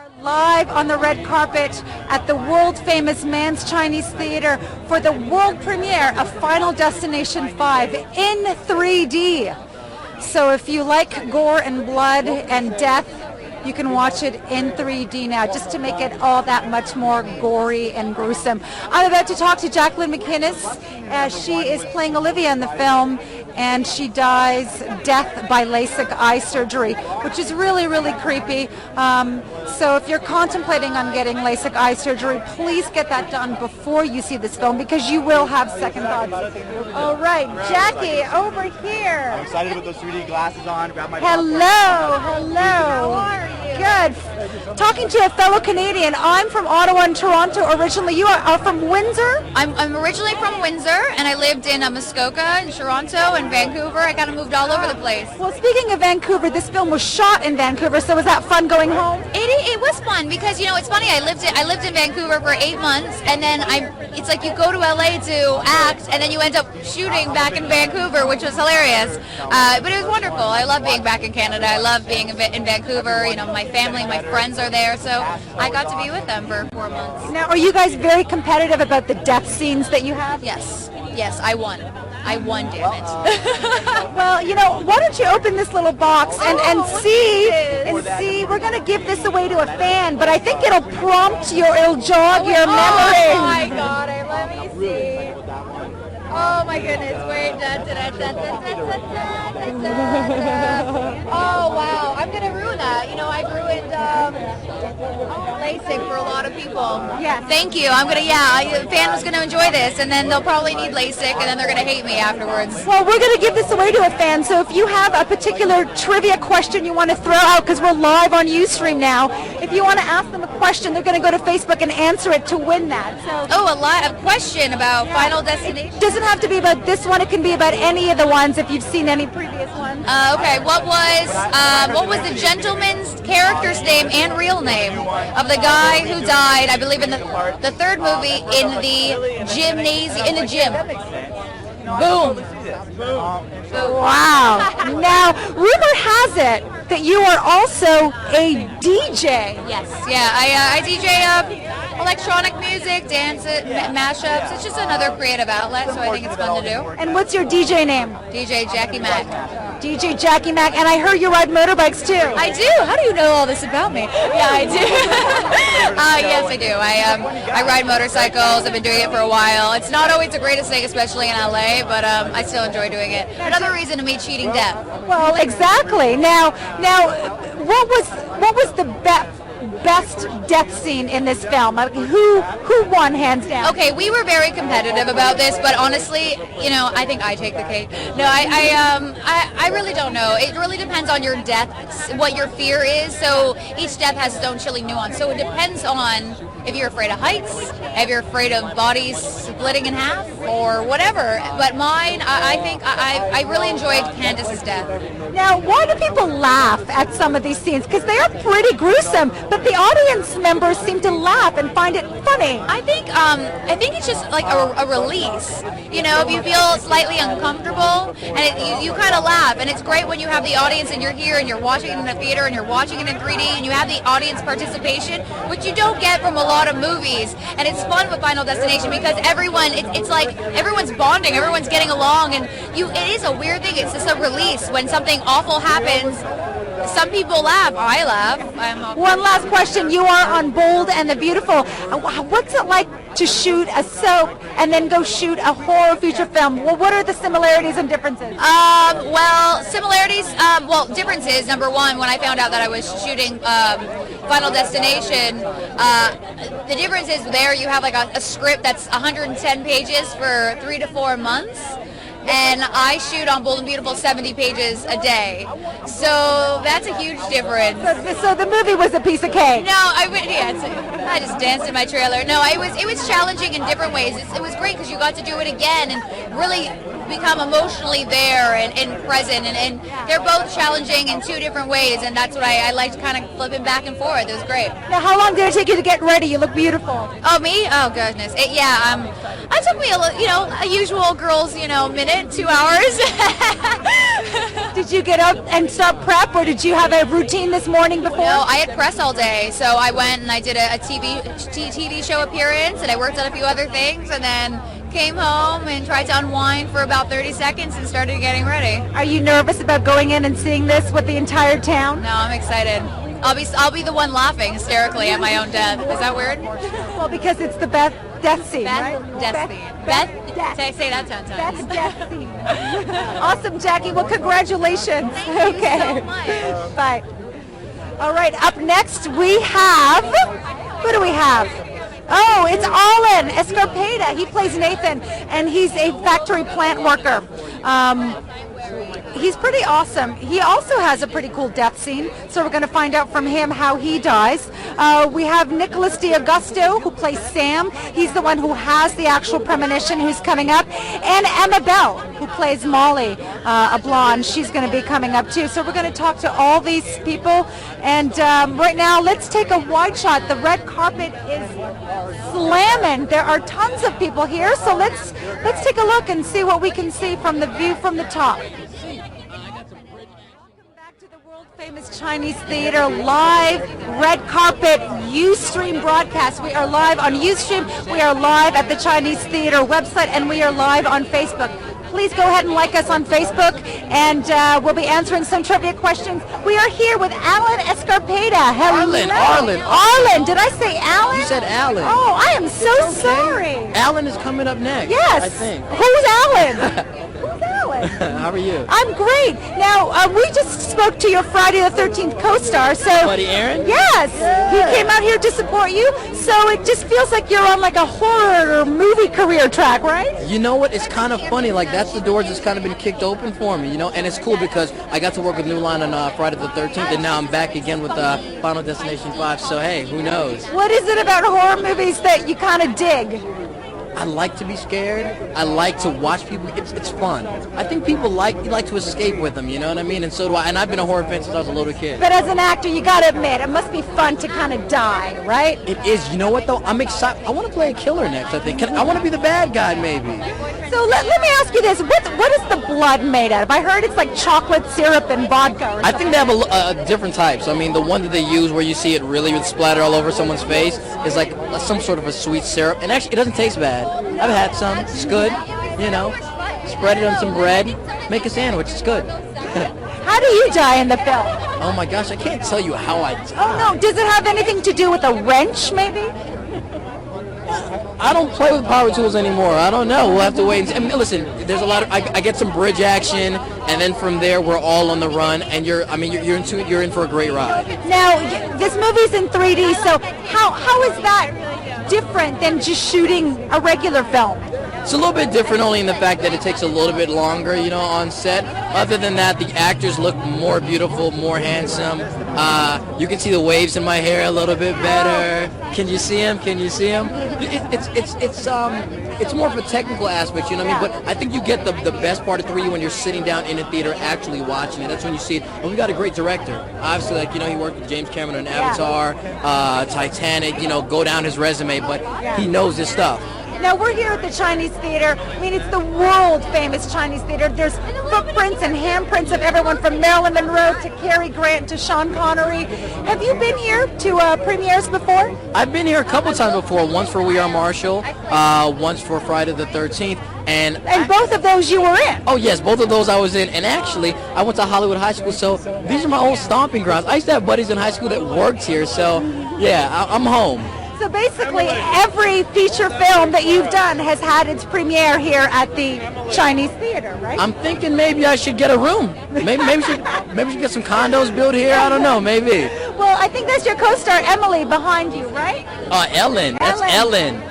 are live on the red carpet at the world-famous Mann's Chinese Theater for the world premiere of Final Destination 5 in 3D. So if you like gore and blood and death, you can watch it in 3D now, just to make it all that much more gory and gruesome. I'm about to talk to Jacqueline McInnes. She is playing Olivia in the film, and she dies death by LASIK eye surgery, which is really, really creepy. So if you're contemplating on getting LASIK eye surgery, please get that done before you see this film, because you will have second thoughts. All right, Jackie, over here. I'm excited with those 3D glasses on. Grab my Hello, hello. How are you? Good. Talking to a fellow Canadian. I'm from Ottawa and Toronto originally. You are from Windsor? I'm originally from Windsor, and I lived in Muskoka, in Toronto, and Vancouver. I kind of moved all over the place. Well, speaking of Vancouver, this film was shot in Vancouver, so was that fun going home? It was fun because, you know, it's funny. I lived in Vancouver for 8 months, and then it's like you go to LA to act, and then you end up shooting back in Vancouver, which was hilarious. But it was wonderful. I love being back in Canada. I love being in Vancouver. You know, my family, my friends are there, so I got to be with them for 4 months. Now, are you guys very competitive about the death scenes that you have? Yes, I won. Damn it. Well, you know, why don't you open this little box and see, we're going to give this away to a fan, but I think it'll prompt it'll jog your memory. Oh my God, let me see. Oh my goodness, wait. Oh wow, I'm going to ruin that. You know, I've ruined LASIK for a lot of people. Yeah. Thank you. The fan was going to enjoy this, and then they'll probably need LASIK, and then they're going to hate me afterwards. Well, we're going to give this away to a fan, so if you have a particular trivia question you want to throw out, because we're live on Ustream now, if you want to ask them a question, they're going to go to Facebook and answer it to win that. So. Oh, a question about Final Destination? It doesn't have to be about this one, it can be about any of the ones if you've seen any previous ones. Okay, what was the gentleman's character's name and real name of the guy who died, I believe in the third movie, in the gym? Boom. Wow. Now, rumor has it that you are also a DJ. Yes, yeah, I DJ electronic music, dance, mashups. It's just another creative outlet, so I think it's fun to do. And what's your DJ name? DJ Jackie Mac. DJ Jackie Mac, and I heard you ride motorbikes too. I do. How do you know all this about me? Yeah, I do. Yes, I do. I ride motorcycles. I've been doing it for a while. It's not always the greatest thing, especially in LA, but I still enjoy doing it. Another reason to me cheating death. Well, exactly. Now, what was the best death scene in this film? Like, who won hands down? Okay, we were very competitive about this, but honestly, you know, I think I take the cake. No, I really don't know. It really depends on your death, what your fear is. So each death has its own chilling nuance. So it depends on if you're afraid of heights, if you're afraid of bodies splitting in half, or whatever. But mine, I think I really enjoyed Candace's death. Now, why do people laugh at some of these scenes? Because they are pretty gruesome, but the audience members seem to laugh and find it funny. I think it's just like a release. You know, if you feel slightly uncomfortable, and you kind of laugh, and it's great when you have the audience and you're here and you're watching it in the theater and you're watching it in 3D and you have the audience participation, which you don't get from a lot of movies. And it's fun with Final Destination because it's like everyone's bonding, everyone's getting along, and it is a weird thing. It's just a release. When something awful happens, some people laugh. I laugh. One last question. You are on Bold and the Beautiful. What's it like to shoot a soap and then go shoot a horror feature film? Well, what are the similarities and differences? Differences. Number one, when I found out that I was shooting Final Destination, the difference is there you have like a script that's 110 pages for 3 to 4 months. And I shoot on Bold and Beautiful 70 pages a day. So that's a huge difference. So the movie was a piece of cake? No, I just danced in my trailer. No, it was challenging in different ways. It was great because you got to do it again and really become emotionally there and present, and they're both challenging in two different ways, and that's what I liked, kind of flipping back and forth. It was great. Now, how long did it take you to get ready? You look beautiful. Oh, me? Oh, goodness. It took me a usual girl's, minute, 2 hours. Did you get up and start prep, or did you have a routine this morning before? No, I had press all day, so I went and I did a TV show appearance, and I worked on a few other things, and then came home and tried to unwind for about 30 seconds and started getting ready. Are you nervous about going in and seeing this with the entire town? No, I'm excited. I'll be the one laughing hysterically at my own death. Is that weird? Well, because it's the death scene, right? Death scene. Death? Say that 10 times. Death scene. Awesome, Jackie. Well, congratulations. Thank you so much. Bye. All right, up next we have, who do we have? Oh, it's Alan Escarpeta. He plays Nathan, and he's a factory plant worker. He's pretty awesome. He also has a pretty cool death scene, so we're going to find out from him how he dies. We have Nicholas D'Augusto, who plays Sam. He's the one who has the actual premonition, who's coming up. And Emma Bell, who plays Molly, a blonde. She's going to be coming up, too. So we're going to talk to all these people. And right now, let's take a wide shot. The red carpet is slamming. There are tons of people here, so let's take a look and see what we can see from the view from the top. Famous Chinese theater live red carpet Ustream broadcast. We are live on Ustream. We are live at the Chinese theater website, and we are live on Facebook. Please go ahead and like us on Facebook, and we'll be answering some trivia questions. We are here with Alan Escarpeta. Hello. Arlen. Did I say Alan? You said Alan. Oh, I am so sorry. Alan is coming up next. Yes. I think. Who's Alan? Who's Alan? How are you? I'm great. Now, we just spoke to your Friday the 13th co-star. So, Buddy Aaron? Yes. He came out here to support you. So it just feels like you're on like a horror or movie career track, right? You know what? It's kind of funny. Like, that's the doors that's kind of been kicked open for me, and it's cool because I got to work with New Line on Friday the 13th, and now I'm back again with Final Destination 5. So, hey, who knows? What is it about horror movies that you kind of dig? I like to be scared. I like to watch people. It's fun. I think people like to escape with them, you know what I mean? And so do I. And I've been a horror fan since I was a little kid. But as an actor, you got to admit, it must be fun to kind of die, right? It is. You know what, though? I'm excited. I want to play a killer next, I think. I want to be the bad guy, maybe. So let me ask you this. What is the blood made out of? I heard it's like chocolate syrup and vodka or something. I think they have different types. I mean, the one that they use where you see it really splatter all over someone's face is like some sort of a sweet syrup. And actually, it doesn't taste bad. I've had some. It's good. Spread it on some bread. Make a sandwich. It's good. How do you die in the film? Oh, my gosh. I can't tell you how I die. Oh, no. Does it have anything to do with a wrench, maybe? I don't play with power tools anymore. I don't know. We'll have to wait and see. I mean, listen, there's a lot of. I get some bridge action, and then from there we're all on the run, and you're in for a great ride. Now, this movie's in 3D, so how is that different than just shooting a regular film? It's a little bit different only in the fact that it takes a little bit longer, on set. Other than that, the actors look more beautiful, more handsome. You can see the waves in my hair a little bit better. Can you see them? It's more of a technical aspect, you know what I mean? But I think you get the best part of 3D when you're sitting down in a theater actually watching it. That's when you see it. And we got a great director. Obviously, he worked with James Cameron on Avatar, Titanic, go down his resume, but he knows his stuff. Now, we're here at the Chinese Theater. I mean, it's the world-famous Chinese Theater. There's footprints and handprints of everyone from Marilyn Monroe to Cary Grant to Sean Connery. Have you been here to premieres before? I've been here a couple times before. Once for We Are Marshall, once for Friday the 13th. And both of those you were in? Oh, yes, both of those I was in. And actually, I went to Hollywood High School, so these are my old stomping grounds. I used to have buddies in high school that worked here, so yeah, I'm home. So basically, every feature film that you've done has had its premiere here at the Chinese Theater, right? I'm thinking maybe I should get a room. Maybe we should get some condos built here. I don't know, maybe. Well, I think that's your co-star Emily behind you, right? Ellen. That's Ellen.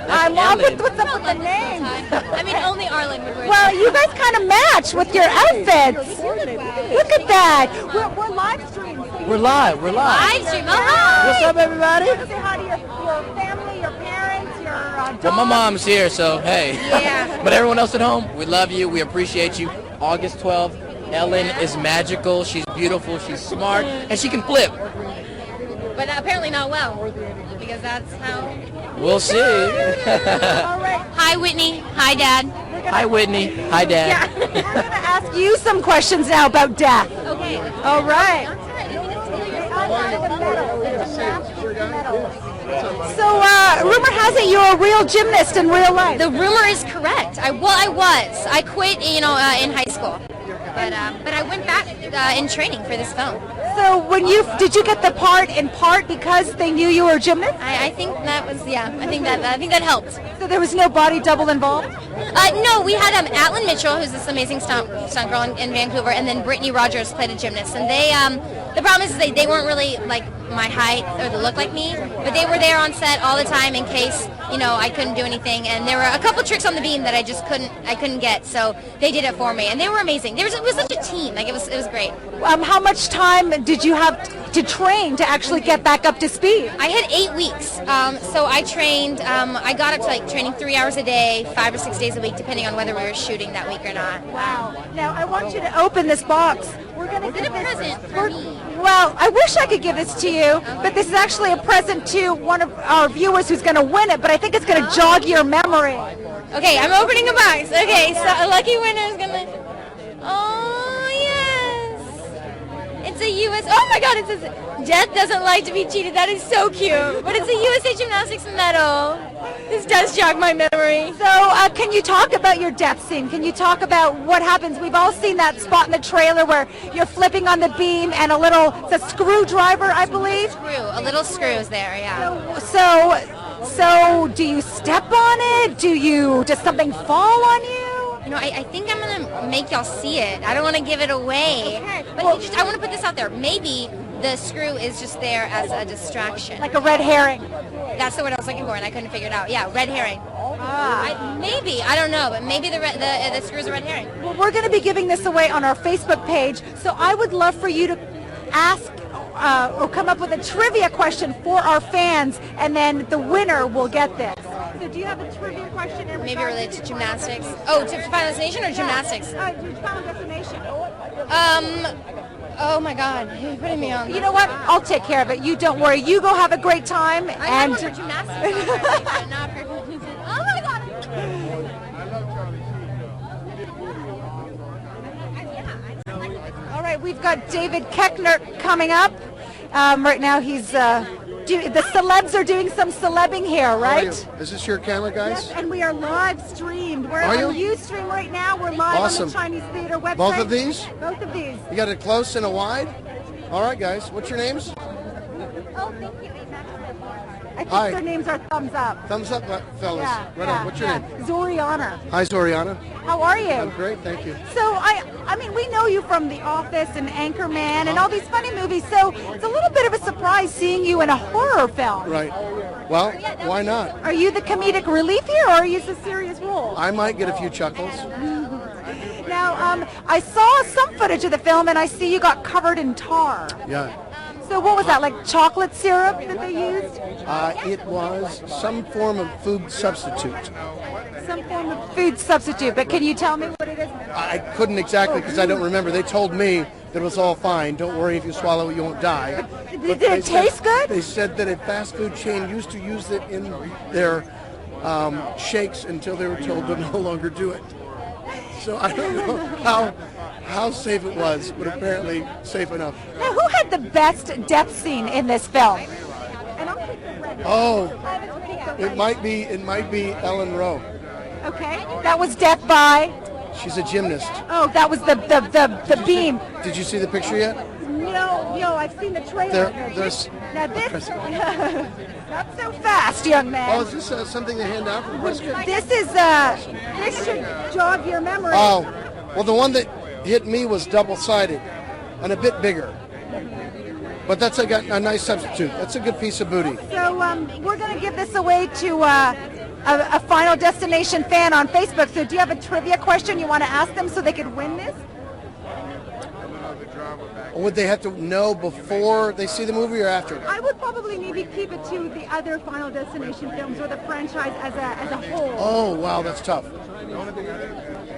What's up with the name? I mean, only Arlen would wear Well, you guys kind of match with your outfits. Look at that. We're live streaming. We're live. Live stream. Oh, hi. What's up, everybody? Say hi to your family, your parents, your Well, my mom's here, so hey. Yeah. But everyone else at home, we love you. We appreciate you. August 12th, Ellen is magical. She's beautiful. She's smart, and she can flip. But apparently not well, because that's how. We'll see. All right. Hi, Whitney. Hi, Dad. Hi, Whitney. Hi, Dad. We're going to ask you some questions now about death. Okay. All right. So, rumor has it you're a real gymnast in real life. The rumor is correct. I was. I quit, in high school, but I went back in training for this film. So, did you get the part in part because they knew you were a gymnast? I think that was I think that helped. So there was no body double involved? No, we had Atlin Mitchell, who's this amazing stunt girl in Vancouver, and then Brittany Rogers played a gymnast. And they, the problem is they weren't really like my height or the look like me, but they were there on set all the time in case I couldn't do anything. And there were a couple tricks on the beam that I couldn't get, so they did it for me, and they were amazing. It was such a team. Like it was great. How much time did you have to train to actually get back up to speed? I had 8 weeks, so I trained. I got up to training 3 hours a day, 5 or 6 days a week, depending on whether we were shooting that week or not. Wow. Now I want you to open this box. We're going to Is it a present for me? Well, I wish I could give this to you, but this is actually a present to one of our viewers who's going to win it, but I think it's going to jog your memory. Okay, I'm opening a box. Okay, so a lucky winner is going to... Oh, yes. It's a US... Oh, my God, it says, Death doesn't like to be cheated. That is so cute. But it's a USA Gymnastics medal. This does jog my memory. So, can you talk about your death scene? Can you talk about what happens? We've all seen that spot in the trailer where you're flipping on the beam and it's a screwdriver, I believe. A little screw is there, yeah. So do you step on it? Does something fall on you? I think I'm going to make y'all see it. I don't want to give it away. Okay. But I want to put this out there. Maybe the screw is just there as a distraction. Like a red herring. That's the word I was looking for, and I couldn't figure it out. Yeah, red herring. Maybe. I don't know, but maybe the screw is a red herring. Well, we're going to be giving this away on our Facebook page, so I would love for you to ask or come up with a trivia question for our fans, and then the winner will get this. So do you have a trivia question? Maybe related to gymnastics. Oh, to Final Destination or gymnastics? Final Destination. Oh my God, you're putting me on. You know what? I'll take care of it. You don't worry. You go have a great time. I have one for gymnastics, but not for... Oh my God. All right, we've got David Keckner coming up. Right now he's... the celebs are doing some celebbing here, right? Is this your camera, guys? Yes, and we are live streamed. We're Are on you? Ustream right now. We're live Awesome. on the Chinese Theater website. Both of these? Both of these. You got a close and a wide? All right, guys. What's your names? Oh, thank you. I think Hi. their names are thumbs up. Thumbs up, fellas. Right on. What's your name? Zoriana. Hi, Zoriana. How are you? I'm great, thank you. So I mean, we know you from The Office and Anchorman and all these funny movies. So it's a little bit of a surprise seeing you in a horror film. Right. Well, why not? Are you the comedic relief here, or are you the serious role? I might get a few chuckles. Now, I saw some footage of the film, and I see you got covered in tar. Yeah. So what was that, like chocolate syrup that they used? It was some form of food substitute. Some form of food substitute, but can you tell me what it is? I couldn't exactly because I don't remember. They told me that it was all fine. Don't worry, if you swallow it, you won't die. Did it taste good? They said that a fast food chain used to use it in their shakes until they were told to no longer do it. So I don't know how safe it was, but apparently safe enough. Now, who had the best death scene in this film? Oh, it might be Ellen Rowe. Okay, that was death by. She's a gymnast. Oh, that was the beam. Did you see the picture yet? No, I've seen the trailer. There's Now this, not so fast, young man. Oh, is this something they hand out for the breast kit? This should jog your memory. Oh, well, the one that hit me was double-sided and a bit bigger. But that's a nice substitute. That's a good piece of booty. So we're going to give this away to a Final Destination fan on Facebook. So do you have a trivia question you want to ask them so they could win this? Or would they have to know before they see the movie or after? I would probably maybe keep it to the other Final Destination films or the franchise as a whole. Oh, wow, that's tough.